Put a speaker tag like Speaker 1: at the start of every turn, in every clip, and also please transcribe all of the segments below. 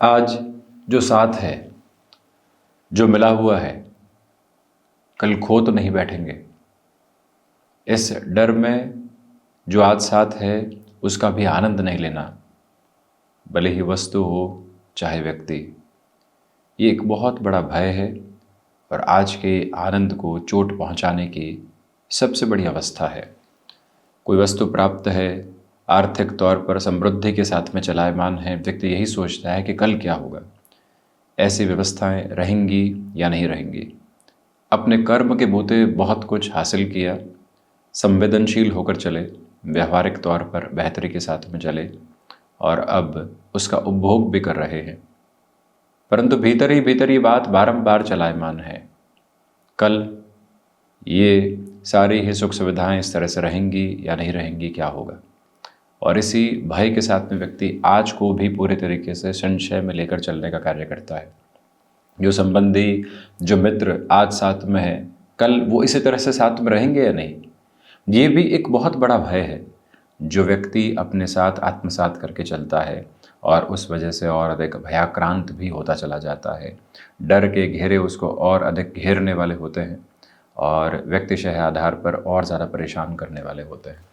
Speaker 1: आज जो साथ है, जो मिला हुआ है, कल खो तो नहीं बैठेंगे। इस डर में जो आज साथ है उसका भी आनंद नहीं लेना, भले ही वस्तु हो चाहे व्यक्ति। ये एक बहुत बड़ा भय है और आज के आनंद को चोट पहुंचाने की सबसे बड़ी अवस्था है। कोई वस्तु प्राप्त है, आर्थिक तौर पर समृद्धि के साथ में चलायमान है, व्यक्ति यही सोचता है कि कल क्या होगा, ऐसी व्यवस्थाएं रहेंगी या नहीं रहेंगी। अपने कर्म के बूते बहुत कुछ हासिल किया, संवेदनशील होकर चले, व्यवहारिक तौर पर बेहतरी के साथ में चले और अब उसका उपभोग भी कर रहे हैं, परंतु भीतर ही भीतर ये बात बारंबार चलायमान है, कल ये सारी ही सुख सुविधाएं इस तरह से रहेंगी या नहीं रहेंगी, क्या होगा। और इसी भय के साथ में व्यक्ति आज को भी पूरे तरीके से संशय में लेकर चलने का कार्य करता है। जो संबंधी, जो मित्र आज साथ में है, कल वो इसी तरह से साथ में रहेंगे या नहीं, ये भी एक बहुत बड़ा भय है जो व्यक्ति अपने साथ आत्मसात करके चलता है और उस वजह से और अधिक भयाक्रांत भी होता चला जाता है। डर के घेरे उसको और अधिक घेरने वाले होते हैं और व्यक्तिशः आधार पर और ज़्यादा परेशान करने वाले होते हैं।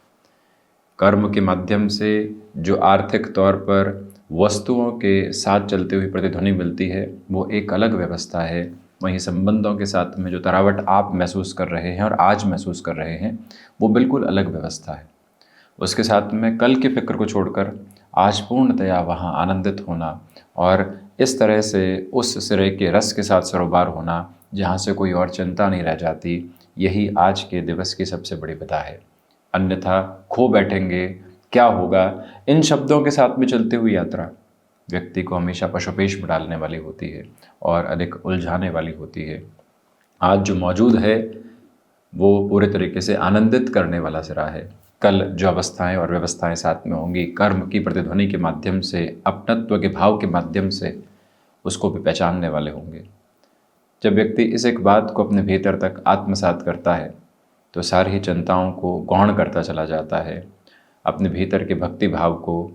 Speaker 1: कर्म के माध्यम से जो आर्थिक तौर पर वस्तुओं के साथ चलती हुई प्रतिध्वनि मिलती है वो एक अलग व्यवस्था है। वहीं संबंधों के साथ में जो तरावट आप महसूस कर रहे हैं और आज महसूस कर रहे हैं वो बिल्कुल अलग व्यवस्था है। उसके साथ में कल की फिक्र को छोड़कर आज पूर्णतया वहाँ आनंदित होना और इस तरह से उस सिरे के रस के साथ सरोबार होना जहाँ से कोई और चिंता नहीं रह जाती, यही आज के दिवस की सबसे बड़ी विदा है। अन्यथा खो बैठेंगे, क्या होगा, इन शब्दों के साथ में चलती हुई यात्रा व्यक्ति को हमेशा पशुपेश में डालने वाली होती है और अधिक उलझाने वाली होती है। आज जो मौजूद है वो पूरे तरीके से आनंदित करने वाला सिरा है। कल जो अवस्थाएं और व्यवस्थाएं साथ में होंगी, कर्म की प्रतिध्वनि के माध्यम से, अपनत्व के भाव के माध्यम से उसको भी पहचानने वाले होंगे। जब व्यक्ति इस एक बात को अपने भीतर तक आत्मसात करता है तो सारी ही चिंताओं को गौण करता चला जाता है। अपने भीतर के भक्ति भाव को,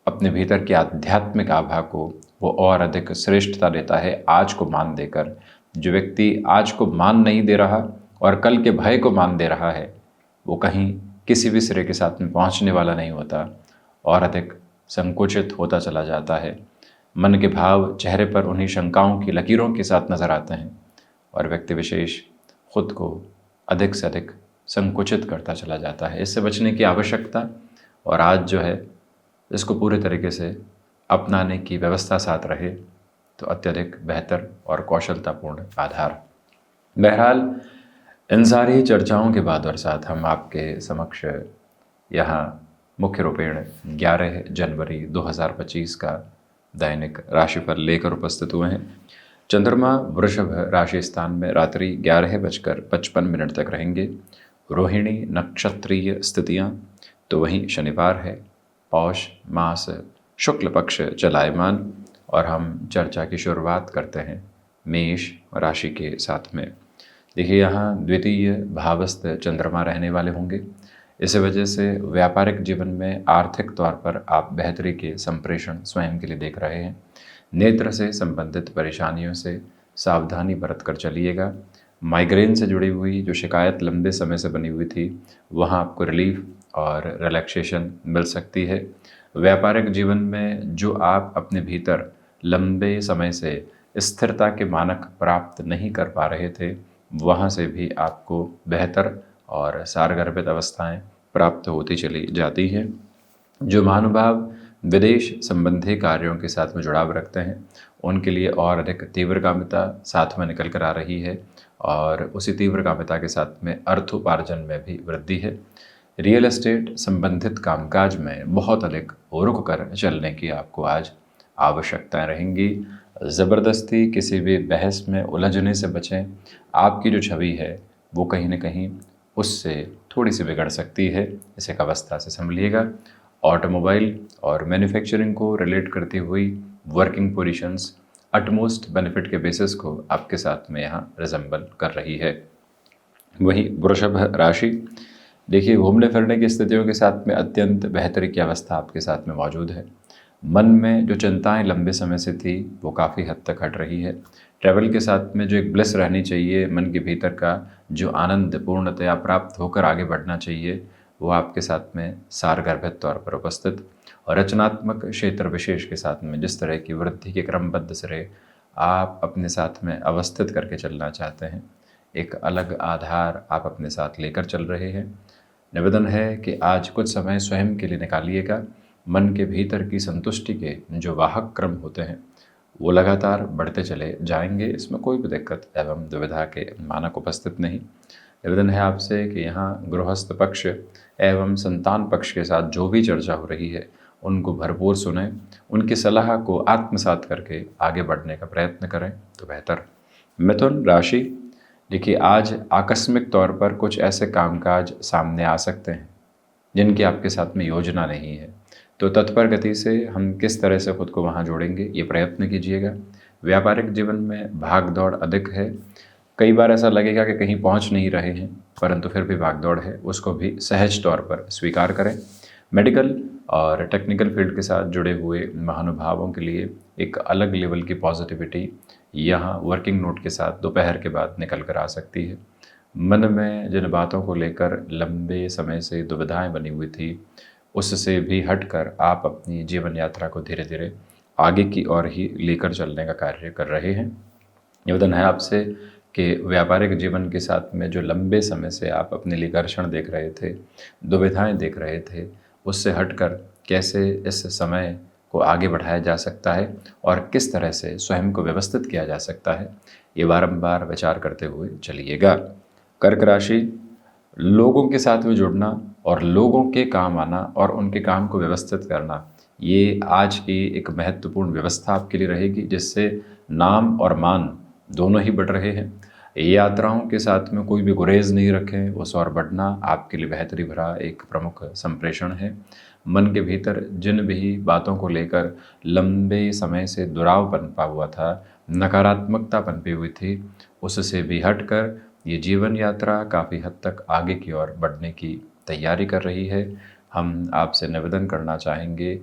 Speaker 1: अपने भीतर के आध्यात्मिक आभा को वो और अधिक श्रेष्ठता देता है आज को मान देकर। जो व्यक्ति आज को मान नहीं दे रहा और कल के भय को मान दे रहा है वो कहीं किसी भी सिरे के साथ में पहुंचने वाला नहीं होता और अधिक संकुचित होता चला जाता है। मन के भाव चेहरे पर उन्हीं शंकाओं की लकीरों के साथ नजर आते हैं और व्यक्ति विशेष खुद को अधिक से अधिक संकुचित करता चला जाता है। इससे बचने की आवश्यकता और आज जो है इसको पूरे तरीके से अपनाने की व्यवस्था साथ रहे तो अत्यधिक बेहतर और कौशलतापूर्ण आधार। बहरहाल इन सारी चर्चाओं के बाद और साथ हम आपके समक्ष यहाँ मुख्य रूपेण 11 जनवरी 2025 का दैनिक राशिफल लेकर उपस्थित हुए हैं। चंद्रमा वृषभ राशि स्थान में रात्रि 11:55 तक रहेंगे। रोहिणी नक्षत्रीय स्थितियाँ तो वहीं शनिवार है, पौष मास शुक्ल पक्ष चलायमान और हम चर्चा की शुरुआत करते हैं मेष राशि के साथ में। देखिए यहाँ द्वितीय भावस्थ चंद्रमा रहने वाले होंगे। इस वजह से व्यापारिक जीवन में आर्थिक तौर पर आप बेहतरी के संप्रेषण स्वयं के लिए देख रहे हैं। नेत्र से संबंधित परेशानियों से सावधानी बरत कर चलिएगा। माइग्रेन से जुड़ी हुई जो शिकायत लंबे समय से बनी हुई थी वहाँ आपको रिलीफ और रिलैक्सेशन मिल सकती है। व्यापारिक जीवन में जो आप अपने भीतर लंबे समय से स्थिरता के मानक प्राप्त नहीं कर पा रहे थे वहाँ से भी आपको बेहतर और सारगर्भित अवस्थाएं प्राप्त होती चली जाती हैं। जो महानुभाव विदेश संबंधी कार्यों के साथ में जुड़ाव रखते हैं उनके लिए और अधिक तीव्रगामिता साथ में निकल कर आ रही है और उसी तीव्रगामिता के साथ में अर्थोपार्जन में भी वृद्धि है। रियल एस्टेट संबंधित कामकाज में बहुत अधिक रुक कर चलने की आपको आज आवश्यकताएं रहेंगी। ज़बरदस्ती किसी भी बहस में उलझने से बचें। आपकी जो छवि है वो कहीं ना कहीं उससे थोड़ी सी बिगड़ सकती है, इसे एक अवस्था से संभलिएगा। ऑटोमोबाइल और मैन्युफैक्चरिंग को रिलेट करती हुई वर्किंग पोजीशंस अटमोस्ट बेनिफिट के बेसिस को आपके साथ में यहाँ रिजेंबल कर रही है। वहीं वृषभ राशि, देखिए घूमने फिरने की स्थितियों के साथ में अत्यंत बेहतरी की अवस्था आपके साथ में मौजूद है। मन में जो चिंताएं लंबे समय से थी वो काफ़ी हद तक हट रही है। ट्रैवल के साथ में जो एक ब्लिस रहनी चाहिए, मन के भीतर का जो आनंद पूर्णतया प्राप्त होकर आगे बढ़ना चाहिए, वो आपके साथ में सारगर्भित तौर पर उपस्थित। और रचनात्मक क्षेत्र विशेष के साथ में जिस तरह की वृद्धि के क्रमबद्ध सिरे आप अपने साथ में अवस्थित करके चलना चाहते हैं, एक अलग आधार आप अपने साथ लेकर चल रहे हैं। निवेदन है कि आज कुछ समय स्वयं के लिए निकालिएगा। मन के भीतर की संतुष्टि के जो वाहक क्रम होते हैं वो लगातार बढ़ते चले जाएंगे, इसमें कोई भी दिक्कत एवं दुविधा के मानक उपस्थित नहीं। निवेदन है आपसे कि यहाँ गृहस्थ पक्ष एवं संतान पक्ष के साथ जो भी चर्चा हो रही है उनको भरपूर सुने, उनकी सलाह को आत्मसात करके आगे बढ़ने का प्रयत्न करें तो बेहतर। मिथुन राशि, देखिए आज आकस्मिक तौर पर कुछ ऐसे कामकाज सामने आ सकते हैं जिनकी आपके साथ में योजना नहीं है, तो तत्पर गति से हम किस तरह से खुद को वहाँ जोड़ेंगे ये प्रयत्न कीजिएगा। व्यापारिक जीवन में भाग दौड़ अधिक है, कई बार ऐसा लगेगा कि कहीं पहुँच नहीं रहे हैं, परंतु फिर भी भाग दौड़ है, उसको भी सहज तौर पर स्वीकार करें। मेडिकल और टेक्निकल फील्ड के साथ जुड़े हुए महानुभावों के लिए एक अलग लेवल की पॉजिटिविटी यहाँ वर्किंग नोट के साथ दोपहर के बाद निकल कर आ सकती है। मन में जिन बातों को लेकर लंबे समय से दुविधाएं बनी हुई थी उससे भी हटकर आप अपनी जीवन यात्रा को धीरे धीरे आगे की ओर ही लेकर चलने का कार्य कर रहे हैं। निवेदन है आपसे कि व्यापारिक जीवन के साथ में जो लंबे समय से आप अपने लिए घर्षण देख रहे थे, दुविधाएं देख रहे थे, उससे हटकर कैसे इस समय को आगे बढ़ाया जा सकता है और किस तरह से स्वयं को व्यवस्थित किया जा सकता है, ये बारंबार विचार करते हुए चलिएगा। कर्क राशि, लोगों के साथ में जुड़ना और लोगों के काम आना और उनके काम को व्यवस्थित करना, ये आज की एक महत्वपूर्ण व्यवस्था आपके लिए रहेगी, जिससे नाम और मान दोनों ही बढ़ रहे हैं। यात्राओं के साथ में कोई भी गुरेज नहीं रखें, उस और बढ़ना आपके लिए बेहतरी भरा एक प्रमुख संप्रेषण है। मन के भीतर जिन भी बातों को लेकर लंबे समय से दुराव पनपा हुआ था, नकारात्मकता पनपी हुई थी, उससे भी हटकर ये जीवन यात्रा काफ़ी हद तक आगे की ओर बढ़ने की तैयारी कर रही है। हम आपसे निवेदन करना चाहेंगे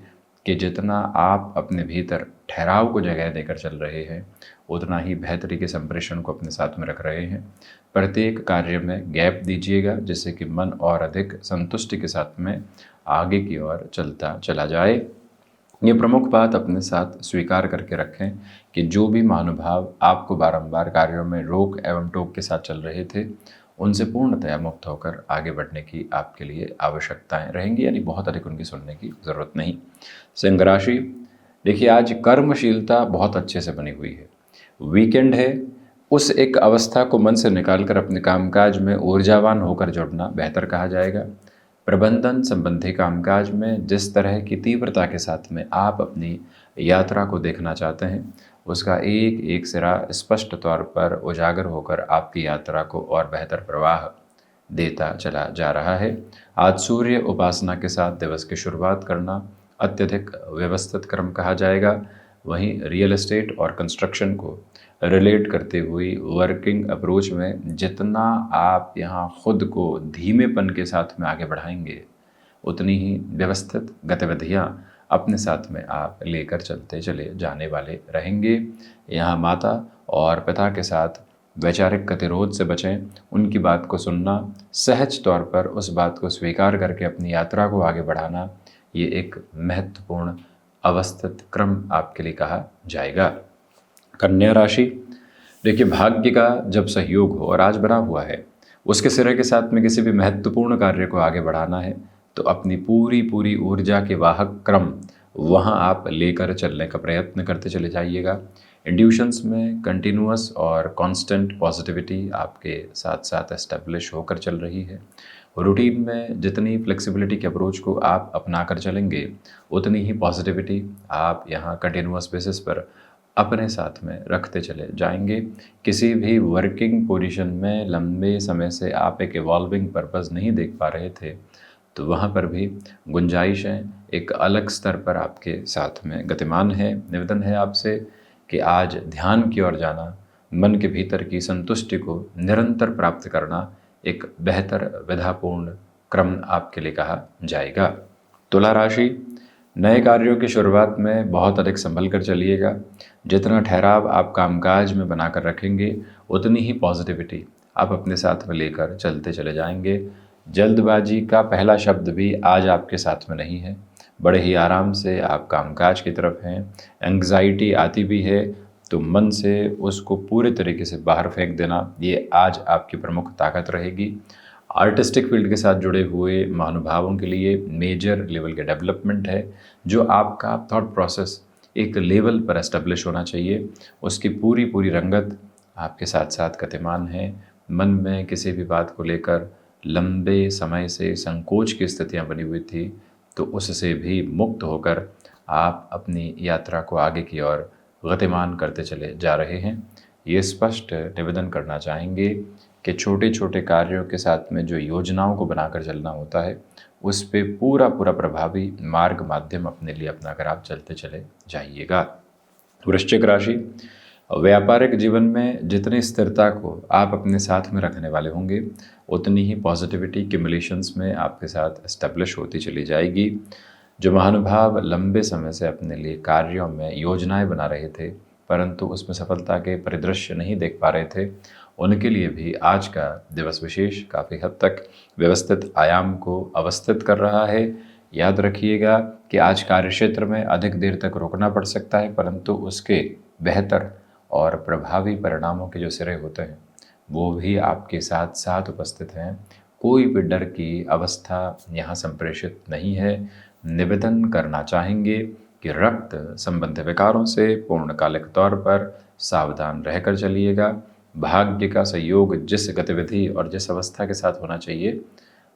Speaker 1: कि जितना आप अपने भीतर ठहराव को जगह देकर चल रहे हैं, उतना ही बेहतरी के संप्रेषण को अपने साथ में रख रहे हैं। प्रत्येक कार्य में गैप दीजिएगा, जिससे कि मन और अधिक संतुष्टि के साथ में आगे की ओर चलता चला जाए। ये प्रमुख बात अपने साथ स्वीकार करके रखें कि जो भी महानुभाव आपको बारंबार कार्यों में रोक एवं टोक के साथ चल रहे थे, उनसे पूर्णतया मुक्त होकर आगे बढ़ने की आपके लिए आवश्यकताएं रहेंगी, यानी बहुत अधिक उनकी सुनने की ज़रूरत नहीं। सिंह राशि, देखिए आज कर्मशीलता बहुत अच्छे से बनी हुई है, वीकेंड है, उस एक अवस्था को मन से निकालकर अपने कामकाज में ऊर्जावान होकर जुड़ना बेहतर कहा जाएगा। प्रबंधन संबंधी कामकाज में जिस तरह की तीव्रता के साथ में आप अपनी यात्रा को देखना चाहते हैं, उसका एक एक सिरा स्पष्ट तौर पर उजागर होकर आपकी यात्रा को और बेहतर प्रवाह देता चला जा रहा है। आज सूर्य उपासना के साथ दिवस की शुरुआत करना अत्यधिक व्यवस्थित क्रम कहा जाएगा। वहीं रियल एस्टेट और कंस्ट्रक्शन को रिलेट करते हुए वर्किंग अप्रोच में जितना आप यहाँ खुद को धीमेपन के साथ में आगे बढ़ाएंगे, उतनी ही व्यवस्थित गतिविधियाँ अपने साथ में आप लेकर चलते चले जाने वाले रहेंगे। यहाँ माता और पिता के साथ वैचारिक गतिरोध से बचें, उनकी बात को सुनना, सहज तौर पर उस बात को स्वीकार करके अपनी यात्रा को आगे बढ़ाना, ये एक महत्वपूर्ण अवस्थित क्रम आपके लिए कहा जाएगा। कन्या राशि, देखिए भाग्य का जब सहयोग हो और आज बना हुआ है, उसके सिरे के साथ में किसी भी महत्वपूर्ण कार्य को आगे बढ़ाना है तो अपनी पूरी ऊर्जा के वाहक क्रम वहाँ आप लेकर चलने का प्रयत्न करते चले जाइएगा। इंड्यूशंस में कंटिन्यूअस और कांस्टेंट पॉजिटिविटी आपके साथ साथ एस्टेब्लिश होकर चल रही है। रूटीन में जितनी फ्लेक्सिबिलिटी के अप्रोच को आप अपना कर चलेंगे, उतनी ही पॉजिटिविटी आप यहाँ कंटिन्यूअस बेसिस पर अपने साथ में रखते चले जाएंगे। किसी भी वर्किंग पोजीशन में लंबे समय से आप एक इवॉल्विंग पर्पस नहीं देख पा रहे थे, तो वहाँ पर भी गुंजाइशें एक अलग स्तर पर आपके साथ में गतिमान है। निवेदन है आपसे कि आज ध्यान की ओर जाना, मन के भीतर की संतुष्टि को निरंतर प्राप्त करना एक बेहतर विधापूर्ण क्रम आपके लिए कहा जाएगा। तुला राशि, नए कार्यों की शुरुआत में बहुत अधिक संभल कर चलिएगा। जितना ठहराव आप कामकाज में बनाकर रखेंगे, उतनी ही पॉजिटिविटी आप अपने साथ में लेकर चलते चले जाएंगे। जल्दबाजी का पहला शब्द भी आज आपके साथ में नहीं है। बड़े ही आराम से आप कामकाज की तरफ हैं। एंग्जाइटी आती भी है तो मन से उसको पूरे तरीके से बाहर फेंक देना, ये आज आपकी प्रमुख ताकत रहेगी। आर्टिस्टिक फील्ड के साथ जुड़े हुए महानुभावों के लिए मेजर लेवल के डेवलपमेंट है। जो आपका थॉट प्रोसेस एक लेवल पर एस्टेब्लिश होना चाहिए, उसकी पूरी पूरी रंगत आपके साथ साथ गतिमान है। मन में किसी भी बात को लेकर लंबे समय से संकोच की स्थितियां बनी हुई थी, तो उससे भी मुक्त होकर आप अपनी यात्रा को आगे की ओर गतिमान करते चले जा रहे हैं। ये स्पष्ट निवेदन करना चाहेंगे कि छोटे छोटे कार्यों के साथ में जो योजनाओं को बनाकर चलना होता है, उस पे पूरा पूरा प्रभावी मार्ग माध्यम अपने लिए अपनाकर आप चलते चले जाइएगा। वृश्चिक राशि, व्यापारिक जीवन में जितनी स्थिरता को आप अपने साथ में रखने वाले होंगे, उतनी ही पॉजिटिविटी क्यूमुलेशंस में आपके साथ एस्टेब्लिश होती चली जाएगी। जो महानुभाव लंबे समय से अपने लिए कार्यों में योजनाएं बना रहे थे, परंतु उसमें सफलता के परिदृश्य नहीं देख पा रहे थे, उनके लिए भी आज का दिवस विशेष काफ़ी हद तक व्यवस्थित आयाम को अवस्थित कर रहा है। याद रखिएगा कि आज कार्यक्षेत्र में अधिक देर तक रुकना पड़ सकता है, परंतु उसके बेहतर और प्रभावी परिणामों के जो सिरे होते हैं, वो भी आपके साथ साथ उपस्थित हैं। कोई भी डर की अवस्था यहाँ संप्रेषित नहीं है। निवेदन करना चाहेंगे कि रक्त संबंधी विकारों से पूर्णकालिक तौर पर सावधान रहकर चलिएगा। भाग्य का सहयोग जिस गतिविधि और जिस अवस्था के साथ होना चाहिए,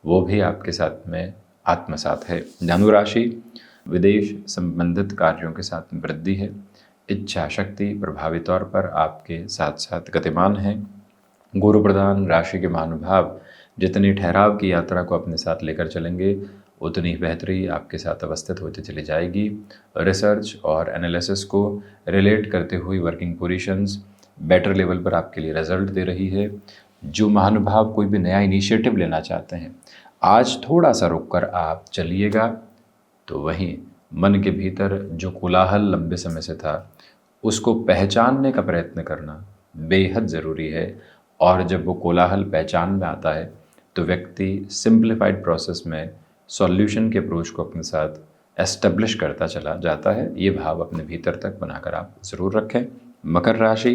Speaker 1: वो भी आपके साथ में आत्मसात है। धनु राशि, विदेश संबंधित कार्यों के साथ में वृद्धि है। इच्छा शक्ति प्रभावी तौर पर आपके साथ साथ गतिमान है। गुरु प्रधान राशि के महानुभाव जितनी ठहराव की यात्रा को अपने साथ लेकर चलेंगे, उतनी बेहतरी आपके साथ अवस्थित होती चली जाएगी। रिसर्च और एनालिसिस को रिलेट करते हुए वर्किंग पोजीशंस बेटर लेवल पर आपके लिए रिजल्ट दे रही है। जो महानुभाव कोई भी नया इनिशिएटिव लेना चाहते हैं, आज थोड़ा सा रुक कर आप चलिएगा, तो वहीं मन के भीतर जो कोलाहल लंबे समय से था, उसको पहचानने का प्रयत्न करना बेहद ज़रूरी है। और जब वो कोलाहल पहचान में आता है, तो व्यक्ति सिंप्लीफाइड प्रोसेस में सॉल्यूशन के अप्रोच को अपने साथ एस्टेब्लिश करता चला जाता है। ये भाव अपने भीतर तक बनाकर आप ज़रूर रखें। मकर राशि,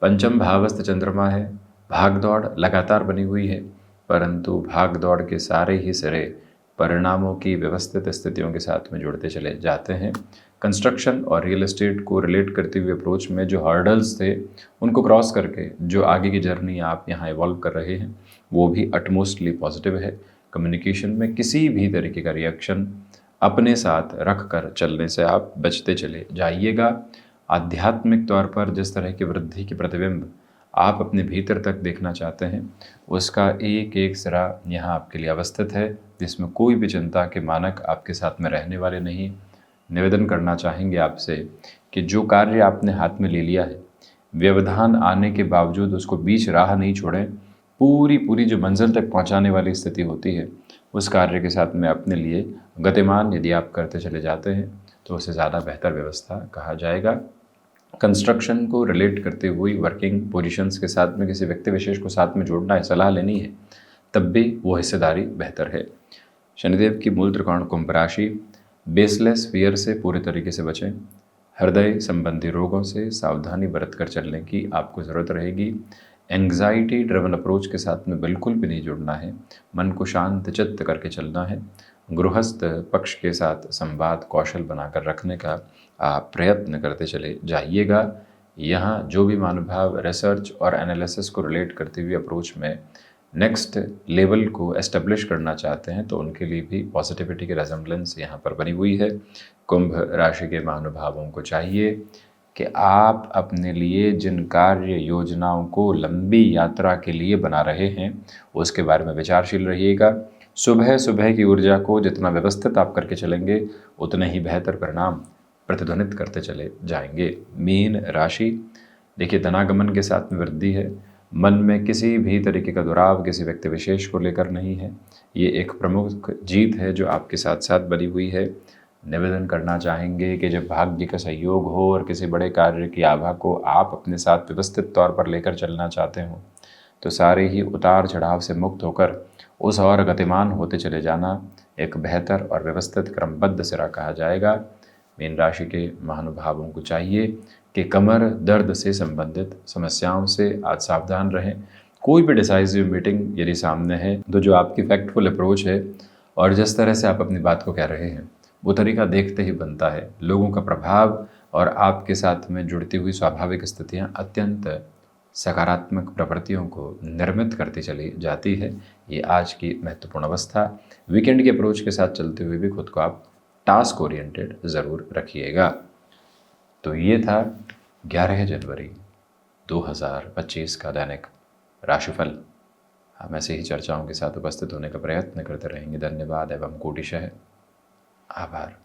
Speaker 1: पंचम भावस्थ चंद्रमा है। भाग दौड़ लगातार बनी हुई है, परंतु भाग दौड़ के सारे ही सिरे परिणामों की व्यवस्थित स्थितियों के साथ में जुड़ते चले जाते हैं। कंस्ट्रक्शन और रियल एस्टेट को रिलेट करते हुए अप्रोच में जो हर्डल्स थे, उनको क्रॉस करके जो आगे की जर्नी आप यहाँ इवॉल्व कर रहे हैं, वो भी अटमोस्टली पॉजिटिव है। कम्युनिकेशन में किसी भी तरीके का रिएक्शन अपने साथ रख कर चलने से आप बचते चले जाइएगा। आध्यात्मिक तौर पर जिस तरह की वृद्धि के प्रतिबिंब आप अपने भीतर तक देखना चाहते हैं, उसका एक एक सिरा यहाँ आपके लिए अवस्थित है, जिसमें कोई भी चिंता के मानक आपके साथ में रहने वाले नहीं। निवेदन करना चाहेंगे आपसे कि जो कार्य आपने हाथ में ले लिया है, व्यवधान आने के बावजूद उसको बीच राह नहीं छोड़ें। पूरी जो मंजिल तक पहुंचाने वाली स्थिति होती है, उस कार्य के साथ में अपने लिए गतिमान यदि आप करते चले जाते हैं, तो उसे ज़्यादा बेहतर व्यवस्था कहा जाएगा। कंस्ट्रक्शन को रिलेट करते हुए वर्किंग पोजीशंस के साथ में किसी व्यक्ति विशेष को साथ में जोड़ना है, सलाह लेनी है, तब भी वो हिस्सेदारी बेहतर है। शनिदेव की मूल त्रिकोण कुंभ राशि, बेसलेस फियर से पूरे तरीके से बचें। हृदय संबंधी रोगों से सावधानी बरत कर चलने की आपको ज़रूरत रहेगी। एंग्जाइटी ड्रिवन अप्रोच के साथ में बिल्कुल भी नहीं जुड़ना है। मन को शांत चित्त करके चलना है। गृहस्थ पक्ष के साथ संवाद कौशल बनाकर रखने का आप प्रयत्न करते चले जाइएगा। यहाँ जो भी महानुभाव रिसर्च और एनालिसिस को रिलेट करते हुए अप्रोच में नेक्स्ट लेवल को एस्टेब्लिश करना चाहते हैं, तो उनके लिए भी पॉजिटिविटी की रेजम्बलेंस यहाँ पर बनी हुई है। कुंभ राशि के महानुभावों को चाहिए कि आप अपने लिए जिन कार्य योजनाओं को लंबी यात्रा के लिए बना रहे हैं, उसके बारे में विचारशील रहिएगा। सुबह सुबह की ऊर्जा को जितना व्यवस्थित आप करके चलेंगे, उतने ही बेहतर परिणाम प्रतिध्वनित करते चले जाएंगे। मीन राशि, देखिए धनागमन के साथ में वृद्धि है। मन में किसी भी तरीके का दुराव किसी व्यक्ति विशेष को लेकर नहीं है। ये एक प्रमुख जीत है जो आपके साथ साथ बनी हुई है। निवेदन करना चाहेंगे कि जब भाग्य का सहयोग हो और किसी बड़े कार्य की आभा को आप अपने साथ व्यवस्थित तौर पर लेकर चलना चाहते हो, तो सारे ही उतार चढ़ाव से मुक्त होकर उस और गतिमान होते चले जाना एक बेहतर और व्यवस्थित क्रमबद्ध सिरा कहा जाएगा। मीन राशि के महानुभावों को चाहिए कि कमर दर्द से संबंधित समस्याओं से आज सावधान रहें। कोई भी डिसाइसिव मीटिंग यदि सामने है तो जो आपकी फैक्टफुल अप्रोच है और जिस तरह से आप अपनी बात को कह रहे हैं वो तरीका देखते ही बनता है। लोगों का प्रभाव और आपके साथ में जुड़ती हुई स्वाभाविक स्थितियाँ अत्यंत सकारात्मक प्रवृत्तियों को निर्मित करती चली जाती है। ये आज की महत्वपूर्ण अवस्था। वीकेंड के अप्रोच के साथ चलते हुए भी खुद को आप टास्क ओरिएंटेड ज़रूर रखिएगा। तो ये था 11 जनवरी 2025 का दैनिक राशिफल। हम ऐसे ही चर्चाओं के साथ उपस्थित होने का प्रयत्न करते रहेंगे। धन्यवाद एवं कोटिशः आभार।